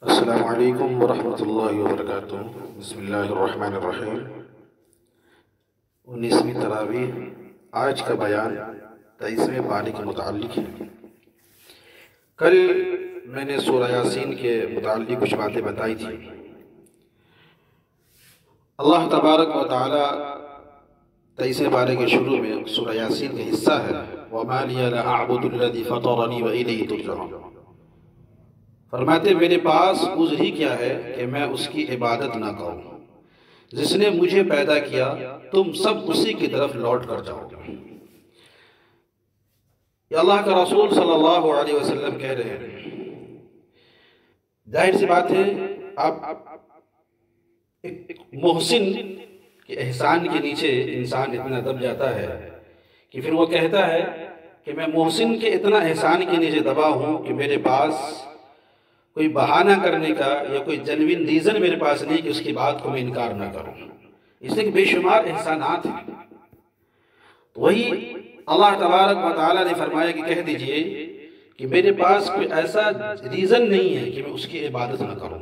السلام علیکم ورحمۃ اللہ وبرکاتہ۔ بسم اللہ الرحمن الرحیم۔ 19ویں تراویح۔ آج کا بیان 23ویں پارے کے متعلق ہے۔ کل میں نے سورہ یاسین کے متعلق کچھ باتیں بتائی تھی۔ اللہ تبارک و تعالی 23ویں پارے کے شروع میں سورہ یاسین کا حصہ ہے وَمَا لِيَ لَا أَعْبُدُ الَّذِي فَطَرَنِي وَإِلَيْهِ تُرْجَعُونَ۔ فرماتے میرے پاس عذر ہی کیا ہے کہ میں اس کی عبادت نہ کروں، جس نے مجھے پیدا کیا تم سب اسی کی طرف لوٹ کر جاؤ گے۔ یہ اللہ کا رسول صلی اللہ علیہ وسلم کہہ رہے ہیں۔ ظاہر سی بات ہے، اب ایک محسن کے احسان کے نیچے انسان اتنا دب جاتا ہے کہ پھر وہ کہتا ہے کہ میں محسن کے اتنا احسان کے نیچے دبا ہوں کہ میرے پاس کوئی بہانہ کرنے کا یا کوئی جنوین ریزن میرے پاس نہیں کہ اس کی بات کو میں انکار نہ کروں، اس لیے کہ بے شمار احسانات ہیں۔ تو وہی اللہ تبارک و تعالیٰ نے فرمایا کہ کہہ دیجئے کہ میرے پاس کوئی ایسا ریزن نہیں ہے کہ میں اس کی عبادت نہ کروں۔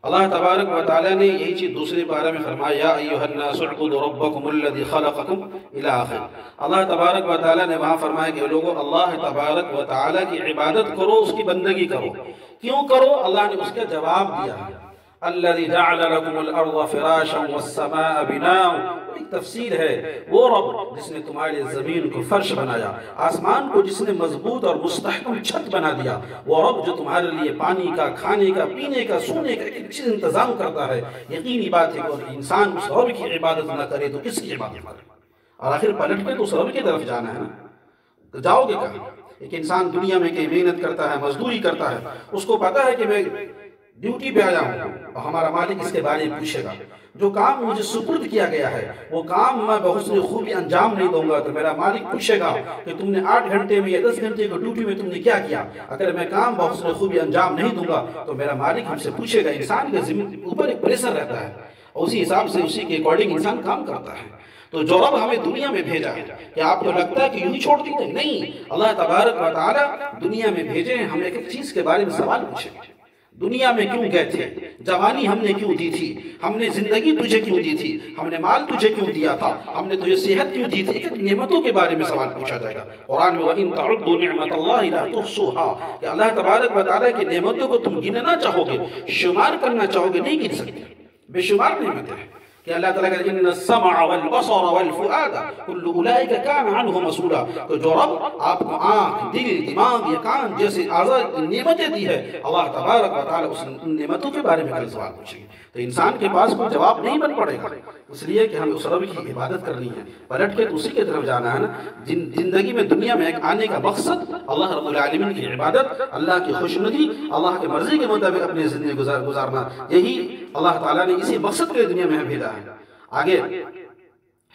اللہ تبارک و تعالیٰ نے یہی چیز دوسرے بارے میں فرمایا یا ایھا الناس اعبدوا ربکم الذی خلقکم الی آخر۔ اللہ تبارک و تعالیٰ نے وہاں فرمایا کہ لوگوں اللہ تبارک و تعالیٰ کی عبادت کرو، اس کی بندگی کرو۔ کیوں کرو؟ اللہ نے اس کا جواب دیا الذی جعل لکم الارض فراشا والسماء بناء۔ ایک تفسیر ہے، وہ رب جس نے تمہارے زمین کو فرش بنایا، آسمان کو جس نے مضبوط اور مستحکم چھت بنا دیا، وہ رب جو تمہارے لیے پانی کا، کھانے کا، پینے کا، سونے کا ایک چیز انتظام کرتا ہے۔ یقینی بات ہے کہ انسان اس رب کی عبادت نہ کرے تو کس کی عبادت کرے؟ اور آخر پلٹ کے تو اس رب کی طرف جانا ہے نا، تو جاؤ گے کہاں؟ ایک انسان دنیا میں کئی محنت کرتا ہے، مزدوری کرتا ہے، اس کو پتا ہے کہ میں ڈیوٹی پہ آیا ہوں اور ہمارا مالک اس کے بارے میں پوچھے گا، جو کام مجھے سپرد کیا گیا ہے وہ کام میں بحسن خوبی انجام نہیں دوں گا تو میرا مالک پوچھے گا کہ تم نے 8 گھنٹے میں یا 10 گھنٹے کو ڈیوٹی میں تم نے کیا کیا۔ اگر میں کام بحسن خوبی انجام نہیں دوں گا تو میرا مالک ہم سے پوچھے گا۔ انسان کے اوپر ایک پریشر رہتا ہے اور اسی حساب سے اسی کے اکارڈنگ انسان کام کرتا ہے۔ تو جو رب ہمیں دنیا میں بھیجا ہے، کیا آپ کو لگتا ہے کہ یوں ہی چھوڑ دیتے ہیں؟ نہیں، اللہ تبارک و تعالیٰ دنیا میں بھیجے ہیں، ہم ایک ایک چیز کے بارے میں سوال پوچھیں گے۔ دنیا میں کیوں گئے تھے؟ جوانی ہم نے کیوں دی تھی؟ ہم نے زندگی تجھے کیوں دی تھی؟ ہم نے مال تجھے کیوں دیا تھا؟ ہم نے تجھے صحت کیوں دی تھی؟ ایک ایک نعمتوں کے بارے میں سوال پوچھا جائے گا۔ قرآن میں وَإِن تَعُدُّوا نِعْمَةَ اللَّهِ لَا تُحْصُوهَا، کہ اللہ تبارک و تعالیٰ کی نعمتوں کو تم گننا چاہو گے، شمار کرنا چاہو گے، نہیں گن سکتے۔ بے شمار نعمتیں ہیں کہ اللہ تعالیٰ کہتے ہیں ان السمع والبصر والفؤاد کل اولئک کان عنہ مسئولا۔ تو جو رب آپ کو آنکھ، دل، دماغ یا کان جیسے اعضاء نعمتیں دی ہے، اللہ تبارک و تعالیٰ اس نعمتوں کے بارے میں کل سوال پوچھیں گے۔ تو انسان کے پاس کوئی جواب نہیں بن پڑے گا، اس لیے کہ ہمیں اس رب کی عبادت کرنی ہے، پلٹ کے اسی کی طرف جانا ہے نا۔ زندگی میں دنیا میں ایک آنے کا مقصد اللہ رب العالمین کی عبادت، اللہ کی خوشنودی، اللہ کی مرضی کے مطابق اپنی زندگی گزارنا، یہی اللہ تعالیٰ نے اسی مقصد کے دنیا میں بھیجا ہے۔ آگے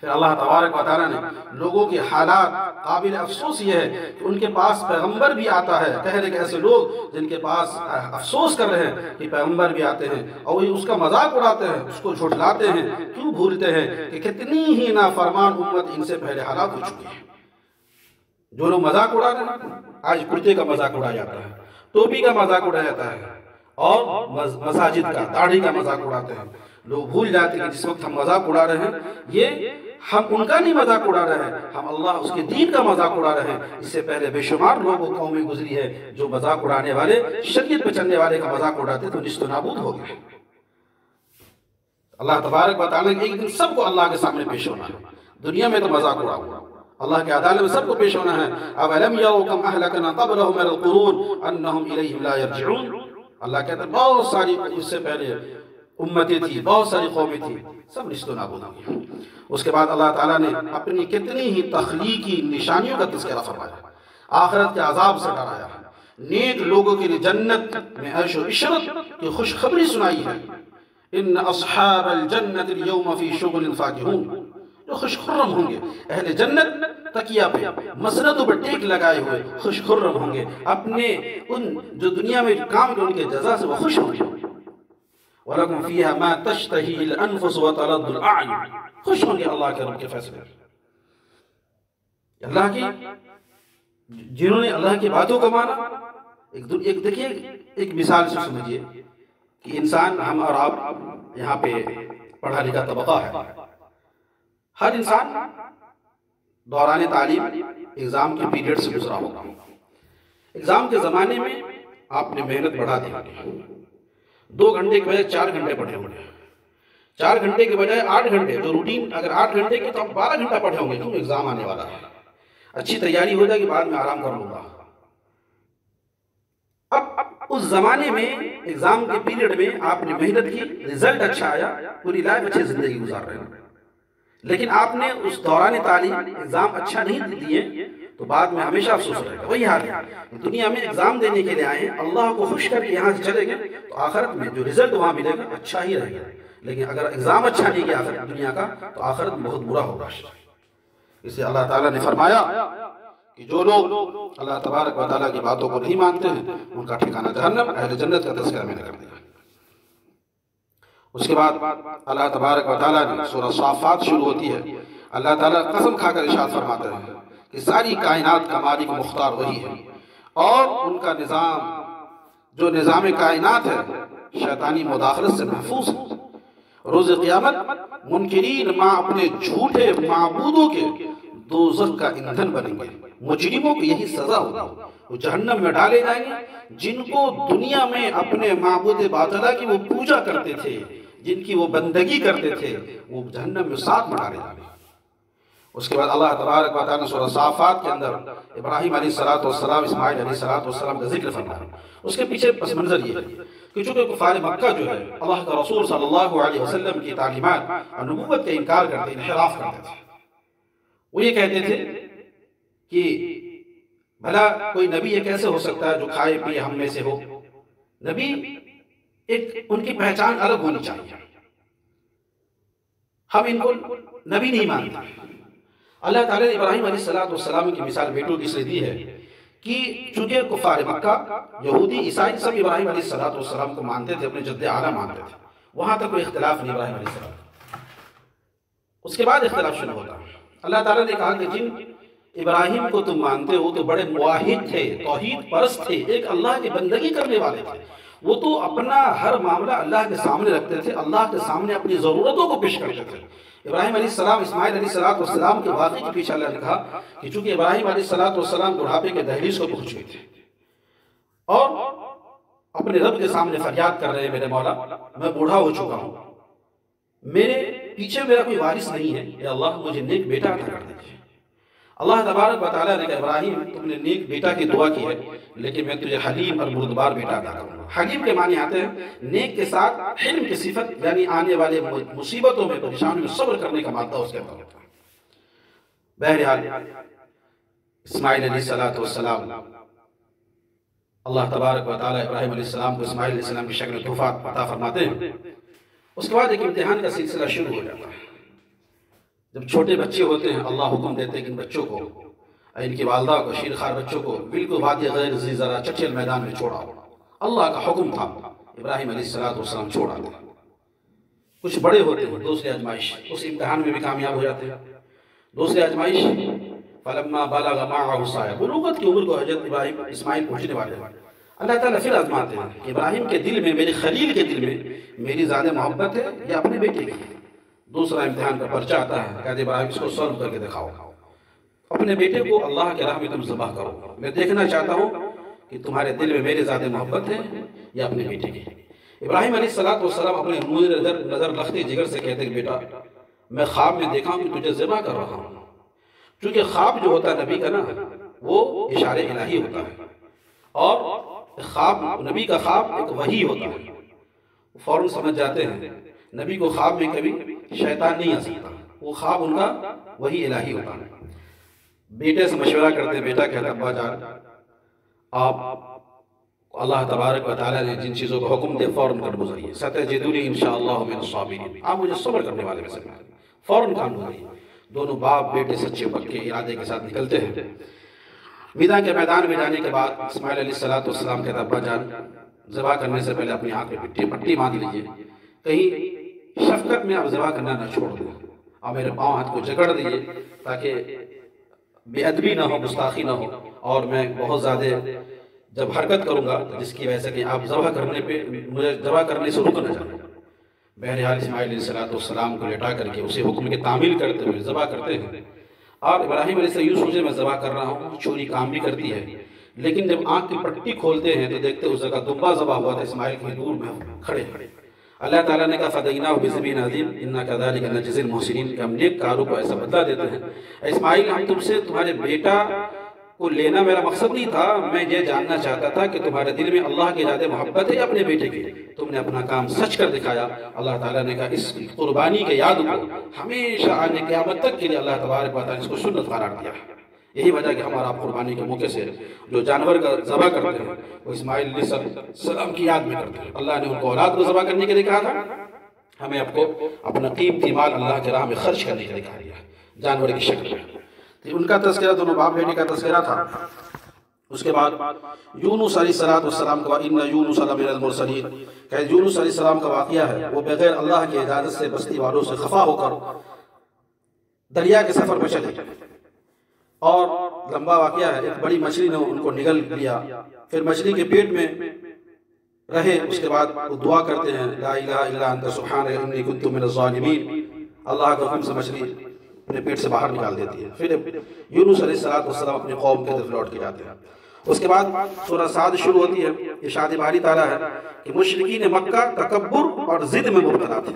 پھر اللہ تبارک و تعالیٰ نے لوگوں کے حالات، قابل افسوس یہ ہے کہ ان کے پاس پیغمبر بھی آتا ہے، کہہ رہے کہ ایسے لوگ جن کے پاس افسوس کر رہے ہیں کہ پیغمبر بھی آتے ہیں اور وہ اس کا مذاق اڑاتے ہیں، اس کو جھٹلاتے ہیں، کیوں بھولتے ہیں کہ کتنی ہی نافرمان امت ان سے پہلے ہلاک ہو چکی ہے۔ جو لوگ مذاق اڑا رہے ہیں، آج کرتے کا مذاق اڑایا جاتا ہے، ٹوپی کا مذاق اڑایا جاتا ہے اور مساجد کا، داڑھی کا مذاق اڑاتے ہیں۔ لوگ بھول جاتے ہیں کہ جس وقت ہم مذاق اڑا رہے ہیں یہ ہم ان کا نہیں مذاق اڑا رہے ہیں، ہم اللہ اس کے دین کا مذاق اڑا رہے ہیں۔ اس سے پہلے بے شمار لوگوں قومیں گزری ہے جو مذاق اڑانے والے، شریعت پہ چلنے والے کا مذاق اڑاتے تو نیست و نابود ہو گئے۔ اللہ تبارک و تعالیٰ ایک دن سب کو اللہ کے سامنے پیش ہونا ہے۔ دنیا میں تو مذاق اڑاؤ، اللہ کے عدالت میں سب کو پیش ہونا ہے۔ اَوَلَمْ يَرَوْا كَمْ أَهْلَكْنَا قَبْلَهُم مِّنَ الْقُرُونِ أَنَّهُمْ إِلَيْهِمْ لَا يَرْجِعُونَ۔ اللہ کہتا ہے بہت ساری اس سے پہلے امتیں تھی، بہت ساری قومیں تھی، سب نیست و نابود ہو گئی۔ اس کے بعد اللہ تعالیٰ نے اپنی کتنی ہی تخلیقی نشانیوں کا تذکرہ فرمایا، آخرت کے عذاب سے ڈرایا، نیک لوگوں کے لیے جنت میں عیش و عشرت کی خوشخبری سنائی ہے۔ ان اصحاب الجنت اليوم فی شغل فاکہون، جو خوش خرم ہوں گے، اہل جنت تکیہ پہ، مسندوں پہ ٹیک لگائے ہوئے خوش خرم ہوں گے، اپنے ان جو دنیا میں کام کے ان کے جزا سے وہ خوش ہوں گے۔ وَلَكُمْ فِيهَا مَا تَشْتَهِي الْأَنفُسُ وَتَلَذُّ الْأَعْيُنُ، خوش ہوں گے اللہ کے رب کے فیصلے۔ اللہ کی جنہوں نے اللہ کی باتوں کو مانا، ایک دیکھیے ایک مثال سے سمجھیے کہ انسان ہم اور آپ یہاں پہ پڑھا لکھا طبقہ ہے، ہر انسان دوران تعلیم ایگزام کے پیریڈ سے گزرا ہوگا۔ ایگزام کے زمانے میں آپ نے محنت بڑھا دی ہوگی، 2 گھنٹے کے بجائے 4 گھنٹے پڑھے ہوں گے، 4 گھنٹے کے بجائے 8 گھنٹے، جو روٹین اگر 8 گھنٹے کی تو آپ 12 گھنٹہ پڑھے ہوں گے، کیوں ایگزام آنے والا ہے، اچھی تیاری ہو جائے کہ بعد میں آرام کر لوں گا۔ اب اس زمانے میں ایگزام کے پیریڈ میں آپ نے محنت کی، رزلٹ اچھا آیا، پوری لائف اچھی زندگی گزار رہے ہیں، لیکن آپ نے اس دوران تعلیم ایگزام اچھا نہیں دیے تو بعد میں ہمیشہ افسوس رہے گا۔ وہی حال ہے، دنیا میں ایگزام دینے کے لیے آئے ہیں، اللہ کو خوش کر کے یہاں سے چلے گئے تو آخرت میں جو رزلٹ وہاں ملے گا اچھا ہی رہے گا، لیکن اگر ایگزام اچھا نہیں کیا آخرت دنیا کا تو آخرت میں بہت برا ہوگا۔ اسے اللہ تعالیٰ نے فرمایا کہ جو لوگ اللہ تبارک و تعالیٰ کی باتوں کو نہیں مانتے ہیں ان کا ٹھکانہ جہنم، اہل جنت کا تذکرہ میں نے کر دیا۔ اس کے بعد اللہ تبارک و تعالیٰ نے سورہ صافات شروع ہوتی ہے، اللہ تعالیٰ قسم کھا کر ارشاد فرماتے ہیں کہ ساری کائنات کا مالک و مختار وہی ہے، اور ان کا نظام جو نظام کائنات ہے شیطانی مداخلت سے محفوظ ہے۔ روز قیامت منکرین ماں اپنے جھوٹے معبودوں کے دوزخ کا ایندھن بنیں گے، مجرموں کو یہی سزا ہوگا، وہ جہنم میں ڈالے جائیں گے، جن کو دنیا میں اپنے معبود باطلہ کی وہ پوجا کرتے تھے، جن کی وہ بندگی کرتے تھے، وہ جہنم میں ساتھ میں ڈالے جائیں گے۔ اس کے بعد اللہ تبارک و تعالیٰ نے سورہ صافات کے اندر ابراہیم علیہ السلام، اسماعیل علیہ السلام کا ذکر فرمایا۔ اس کے پیچھے پس منظر یہ ہے کہ چونکہ کفار مکہ جو ہے اللہ کا رسول صلی اللہ علیہ وسلم کی تعلیمات اور نبوت کا انکار کرتے، انحراف کرتے تھے، وہ یہ کہتے تھے کہ بھلا کوئی نبی یہ کیسے ہو سکتا ہے جو کھائے پیے ہم میں سے ہو، نبی ایک ان کی پہچان الگ ہونی چاہیے، ہم ان کو نبی نہیں مانتے۔ اللہ تعالیٰ نے ابراہیم علیہ السلام کی مثال بیٹوں کی اس لیے دی ہے کہ چونکہ کفار مکہ یہودی عیسائی سب ابراہیم علیہ السلام کو مانتے تھے، اپنے جد اعلیٰ مانتے تھے، وہاں تک کوئی اختلاف نہیں ابراہیم علیہ السلام۔ اس کے بعد اختلاف شروع ہوتا ہے۔ اللہ تعالیٰ نے کہا کہ جن ابراہیم کو تم مانتے ہو تو بڑے موحد تھے، توحید پرست تھے، ایک اللہ کی بندگی کرنے والے تھے، وہ تو اپنا ہر معاملہ اللہ کے سامنے رکھتے تھے، اللہ کے سامنے اپنی ضرورتوں کو پیش کرتے تھے۔ ابراہیم علیہ السلام، اسماعیل علیہ السلام کے واقعے کے پیچھے اللہ نے کہا کہ چونکہ ابراہیم علیہ السلام بڑھاپے کے دہلیز کو پہنچ گئے تھے اور اپنے رب کے سامنے فریاد کر رہے ہیں، میرے مولا میں بوڑھا ہو چکا ہوں، میرے پیچھے میرا کوئی وارث نہیں ہے، یا اللہ مجھے نیک بیٹا عطا کر دیجیے۔ اللہ تبارک و تعالیٰ نے کہا ابراہیم تم نے نیک بیٹا کی دعا کی ہے، لیکن میں تجھے حلیم اور بردبار بیٹا عطا کروں گا۔ حلیم کے معنی آتے ہیں نیک کے ساتھ حلم کی صفت، یعنی آنے والے مصیبتوں میں پریشانیوں میں صبر کرنے کا مادہ اس کے اندر ہوتا ہے۔ بہرحال اسماعیل علیہ السلام، اللہ تبارک و تعالیٰ ابراہیم علیہ السلام کو اسماعیل علیہ السلام کی شکل میں تحفہ عطا فرماتے ہیں۔ اس کے بعد ایک امتحان کا سلسلہ شروع ہو جاتا ہے۔ جب چھوٹے بچے ہوتے ہیں اللہ حکم دیتے ہیں کہ ان بچوں کو، ان کی والدہ کو، شیرخوار بچوں کو بالکل وادی غیر ذی زرع چٹیل میدان میں چھوڑا۔ اللہ کا حکم تھا، ابراہیم علیہ السلام چھوڑا دے۔ کچھ بڑے ہوتے ہیں، دوسری آزمائش، اس امتحان میں بھی کامیاب ہو جاتے ہیں۔ دوسری آزمائش فلما بلغ معه السعي، بلوغت کی عمر کو حضرت اسماعیل پہنچنے والے ہیں، اللہ تعالیٰ پھر آزماتے ہیں کہ ابراہیم کے دل میں، میرے خلیل کے دل میں میری زیادہ محبت ہے یا اپنے بیٹے کی۔ دوسرا امتحان کا پرچہ آتا ہے، کہتے ابراہیم اس کو سولو کر کے دکھاؤ، اپنے بیٹے کو اللہ کے راہ میں تم ذبح کرو، میں دیکھنا چاہتا ہوں کہ تمہارے دل میں میرے زیادہ محبت ہے یا اپنے بیٹے کی۔ ابراہیم علیہ السلام اپنے نظر لختے جگر سے کہتے کہ بیٹا میں خواب میں دیکھا ہوں کہ تجھے ذبح کر رہا ہوں، چونکہ خواب جو ہوتا ہے نبی کا نا وہ اشارے الہی ہوتا ہے، اور خواب نبی کا خواب ایک وحی ہوتا ہے، فوراً سمجھ جاتے ہیں نبی کو خواب میں کبھی شیطان نہیں آ سکتا، وہ خواب ان کا وحی الہی ہوتا ہے۔ بیٹے سے مشورہ کرتے ہیں، بیٹا کہتا ابا جان آپ اللہ تبارک و تعالیٰ نے جن چیزوں کو حکم دے فوراً کر گزریے، ستجدونی انشاءاللہ من الصابرین، آپ مجھے صبر کرنے والے میں سے فوراً کام گزریے۔ دونوں باپ بیٹے سچے پکے ارادے کے ساتھ نکلتے ہیں۔ میدان کے میدان میں جانے کے بعد اسماعیل علیہ السلام کہتا ابا جان ذبح کرنے سے پہلے اپنی آنکھ پہ پٹی باندھ لیجیے، کہیں شفقت میں آپ ذبح کرنا نہ چھوڑ دیں، اور میرے پاؤں ہاتھ کو جکڑ دیجیے تاکہ بے ادبی نہ ہو، گستاخی نہ ہو، اور میں بہت زیادہ جب حرکت کروں گا جس کی وجہ سے کہ آپ ذبح کرنے پہ مجھے ذبح کرنے سے رک نہ جائیں۔ بہرحال اسماعیل علیہ السلام کو لٹا کر کے اسے حکم کی تعمیل کرتے ہوئے ذبح کرتے ہیں، اور ابراہیم علیہ السلام یوں سوچے میں ذبح کر رہا ہوں، چھری کام بھی کرتی ہے، لیکن جب آنکھ کی پٹی کھولتے ہیں تو دیکھتے اس جگہ دمبا ذبح ہوا تھا، اسماعیل کی دور میں کھڑے ہیں۔ اللہ تعالیٰ نے کہا فَدَيْنَاهُ بِذِبْحٍ عَظِيمٍ إِنَّا كَذَلِكَ نَجْزِي الْمُحْسِنِينَ کہ ہم نیک کاروں کو ایسا بدلہ دیتے ہیں۔ اسماعیل ہم تم سے تمہارے بیٹا کو لینا میرا مقصد نہیں تھا، میں یہ جاننا چاہتا تھا کہ تمہارے دل میں اللہ کی زیادہ محبت ہے اپنے بیٹے کی، تم نے اپنا کام سچ کر دکھایا۔ اللہ تعالیٰ نے کہا اس قربانی کے یاد کو ہمیشہ آنے قیامت تک کے لیے اللہ تبارک و تعالیٰ نے اس کو سنت قرار دیا۔ یہی وجہ کہ ہمارا قربانی کے موقع سے جو جانور کا ذبح کرتے ہیں وہ اسماعیل علیہ السلام کی یاد میں کرتے ہیں۔ اللہ نے ان کو اولاد کو ذبح کرنے کے لیے کہا تھا، ہمیں آپ کو اپنا قیمتی مال اللہ کے راہ میں خرچ کرنے کے لیے کہا گیا جانور کی شکل میں۔ ان کا تذکرہ دونوں باپ بیٹے کا تذکرہ تھا۔ اس کے بعد یونس علیہ السلام کا ان یونس لمن المرسلین کہ یونس علیہ السلام کا واقعہ ہے، وہ بغیر اللہ کی اجازت سے بستی والوں سے خفا ہو کر دریا کے سفر پر چلے، اور لمبا واقعہ ہے، ایک بڑی مچھلی نے ان کو نگل لیا، پھر مچھلی کے پیٹ میں رہے، اس کے بعد وہ دعا کرتے ہیں لا الہ الا انت سبحانک انی کنت من الظالمین، اللہ کے حکم سے مچھلی اپنے پیٹ سے باہر نکال دیتی ہے۔ پھر یونس علیہ السلام اپنی قوم کی طرف لوٹ کے جاتے ہیں۔ اس کے بعد سورہ صاد شروع ہوتی ہے، ارشاد باری تعالیٰ ہے کہ مشرکین مکہ تکبر اور ضد میں مبتلا تھے،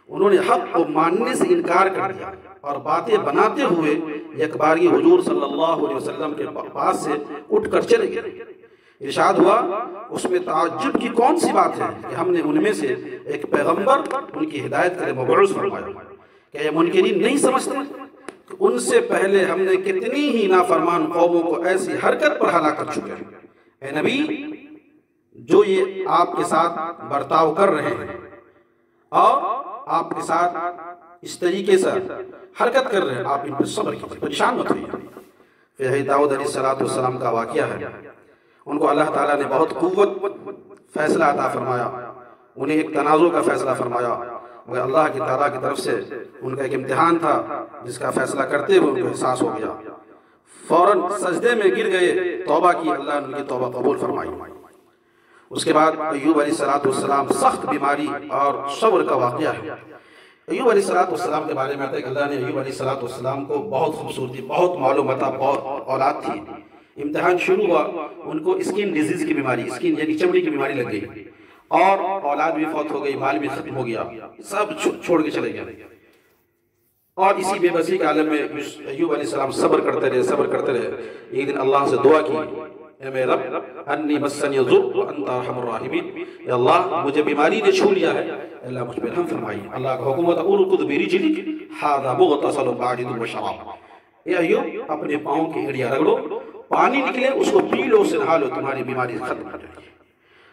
انہوں نے حق کو ماننے سے انکار کر دیا اور باتیں بناتے ہوئے یک باری حضور صلی اللہ علیہ وسلم کے پاس سے اٹھ کر چلے گئے۔ ارشاد ہوا اس میں تعجب کی کون سی بات ہے کہ ہم نے ان میں سے ایک پیغمبر ان کی ہدایت کے لیے مبعوث فرمایا، کہ یہ منکرین نہیں سمجھتے کہ ان سے پہلے ہم نے کتنی ہی نافرمان قوموں کو ایسی حرکت پر ہلاک کر چکے ہیں۔ اے نبی، جو یہ آپ کے ساتھ برتاؤ کر رہے ہیں اور آپ کے ساتھ اس طریقے سے حرکت کر رہے ہیں، آپ ان پر صبر کیجئے، پریشان مت ہوئیے۔ پھر داؤد علیہ السلام کا واقعہ ہے، ان کو اللہ تعالیٰ نے بہت قوت فیصلہ عطا فرمایا، انہیں ایک تنازع کا فیصلہ فرمایا، مگر اللہ کی تعالیٰ کی طرف سے ان کا ایک امتحان تھا جس کا فیصلہ کرتے ہوئے ان کو احساس ہو گیا، فوراً سجدے میں گر گئے، توبہ کی، اللہ نے ان کی توبہ قبول فرمائی۔ اس کے بعد ایوب علیہ السلام سخت بیماری اور صبر کا واقعہ ہے۔ ایوب علیہ السلام کے بارے میں آتا ہے کہ اللہ نے ایوب علیہ السلام کو بہت خوبصورتی، بہت معلومات، بہت اولاد تھی۔ امتحان شروع ہوا، ان کو اسکن ڈیزیز کی بیماری، اسکن یعنی چمڑی کی بیماری لگ گئی، اور اولاد بھی فوت ہو گئی، مال بھی ختم ہو گیا، سب چھوڑ کے چلے گئے۔ اور اسی بے بسی کے عالم میں ایوب علیہ السلام صبر کرتے رہے۔ ایک دن اللہ سے دعا کی، اے میرے رب انی مسنی الضر وانت ارحم الراحمین، یا اللہ مجھے بیماری نے چھو لیا ہے، اللہ مجھ پر رحم فرمائی۔ اللہ کا حکم ہوتا ارکض برجلک ھذا مغتسل بارد وشراب، اے ایوب اپنے پاؤں کی ایڑیاں رگڑو، پانی نکلے اس کو پی لو، اسے نہا لو، تمہاری بیماری ختم ہو جائے گی۔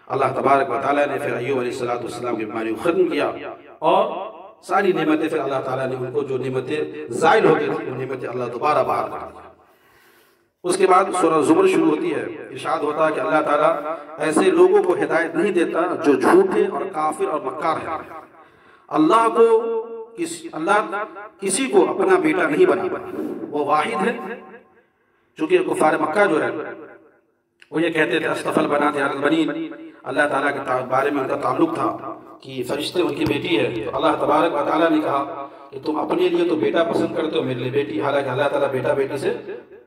اللہ تبارک و تعالیٰ نے پھر ایوب علیہ السلام کی بیماری کو ختم کیا، اور ساری نعمتیں پھر اللہ تعالیٰ نے ان کو جو نعمتیں زائل ہو گئی تھیں، وہ نعمتیں اللہ دوبارہ بحال کر دیا۔ اس کے بعد سورہ زمر شروع ہوتی ہے، ارشاد ہوتا ہے کہ اللہ تعالیٰ ایسے لوگوں کو ہدایت نہیں دیتا جو جھوٹے اور کافر اور مکار ہیں۔ اللہ کسی کو اپنا بیٹا نہیں بنا، وہ واحد ہے۔ چونکہ کفار مکہ جو ہے وہ یہ کہتے تھے اصطفى البنات علی البنین، اللہ تعالیٰ کے بارے میں ان کا تعلق تھا کہ فرشتے ان کی بیٹی ہے، تو اللہ تبارک و تعالیٰ نے کہا کہ تم اپنے لیے تو بیٹا پسند کرتے ہو، میرے لیے بیٹی، حالانکہ اللہ تعالیٰ بیٹا بیٹی سے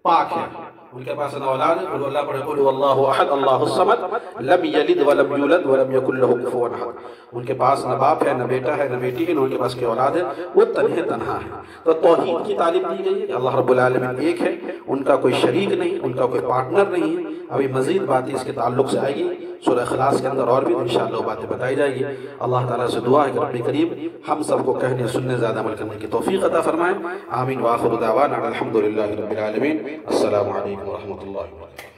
پاک ہے، ان کے پاس نہ اولاد ہے۔ قل اللہ پڑھے قل هو اللہ احد اللہ الصمد لم یلد ولم یولد ولم یکن له کفوا احد، ان کے پاس نہ باپ ہے، نہ بیٹا ہے، نہ بیٹی ہے، نہ ان کے پاس کوئی اولاد ہے، وہ تنہا ہے۔ تو توحید کی تعلیم دی گئی ہے کہ اللہ رب العالمین ایک ہے، ان کا کوئی شریک نہیں، ان کا کوئی پارٹنر نہیں ہے۔ ابھی مزید باتیں اس کے تعلق سے آئے گی، سورہ اخلاص کے اندر اور بھی انشاءاللہ باتیں بتائی جائے گی۔ اللہ تعالیٰ سے دعا ہے کہ رب کریم ہم سب کو کہنے سننے زیادہ عمل کرنے کی توفیق عطا فرمائیں۔ آمین وآخر دعوانا الحمدللہ رب العالمین۔ السلام علیکم ورحمۃ اللہ وبرکاتہ۔